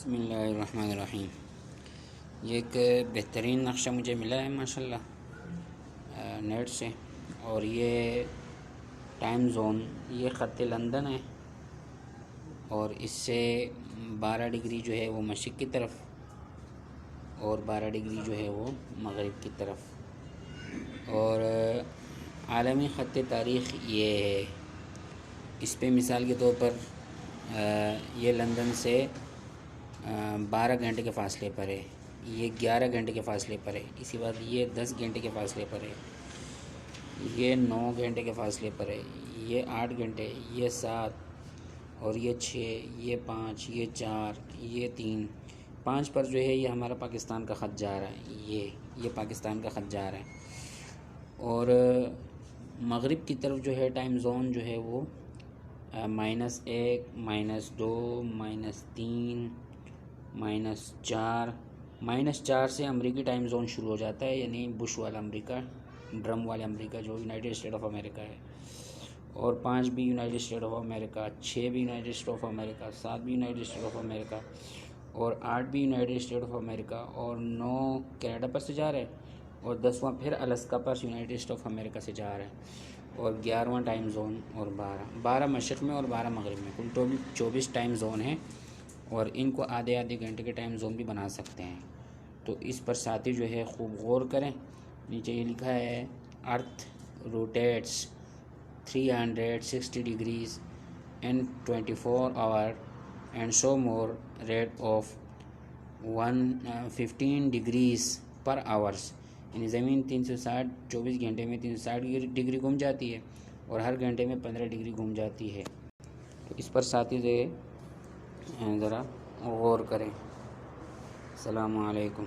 بسم اللہ الرحمن الرحیم۔ یہ ایک بہترین نقشہ مجھے ملا ہے ماشاءاللہ نیٹ سے، اور یہ ٹائم زون یہ خط لندن ہے، اور اس سے 12 ڈگری جو ہے وہ مشرق کی طرف اور 12 ڈگری جو ہے وہ مغرب کی طرف، اور عالمی خط تاریخ یہ ہے۔ اس پہ مثال کے طور پر یہ لندن سے 12 گھنٹے کے فاصلے پر ہے، یہ 11 گھنٹے کے فاصلے پر ہے، اسی بعد یہ 10 گھنٹے کے فاصلے پر ہے، یہ 9 گھنٹے کے فاصلے پر ہے، یہ 8 گھنٹے، یہ 7 اور یہ 6، یہ 5، یہ 4، یہ 3۔ 5 پر جو ہے یہ ہمارا پاکستان کا خط جا رہا ہے، یہ پاکستان کا خط جا رہا ہے، اور مغرب کی طرف جو ہے ٹائم زون جو ہے وہ -1، -2، -3، -4 سے امریکی ٹائم زون شروع ہو جاتا ہے، یعنی بش والا امریکہ، ڈرم والا امریکہ جو یونائٹڈ اسٹیٹ آف امریکہ ہے، اور 5 بھی یونائٹڈ اسٹیٹ آف امریکہ، 6 بھی یونائٹڈ اسٹیٹ آف امریکہ، 7 بھی یونائٹڈ اسٹیٹ آف امریکہ، اور 8 بھی یونائٹڈ اسٹیٹ آف امریکہ، اور 9 کینیڈا پر سے جا رہا ہے، اور 10واں پھر Alaska per United state of America سے جا رہا ہے، اور 11واں ٹائم زون اور 12 مشرق میں اور 12 مغرب میں، کل 24 ٹائم زون ہیں، اور ان کو آدھے گھنٹے کے ٹائم زون بھی بنا سکتے ہیں۔ تو اس پر ساتھی جو ہے خوب غور کریں۔ نیچے یہ لکھا ہے earth rotates 360 degrees in 24 hours and so more rate of 15 degrees per hours, یعنی زمین 24 گھنٹے میں 360 ڈگری گھوم جاتی ہے، اور ہر گھنٹے میں 15 ڈگری گھوم جاتی ہے۔ تو اس پر ساتھی ذرا غور کریں۔ السلام علیکم۔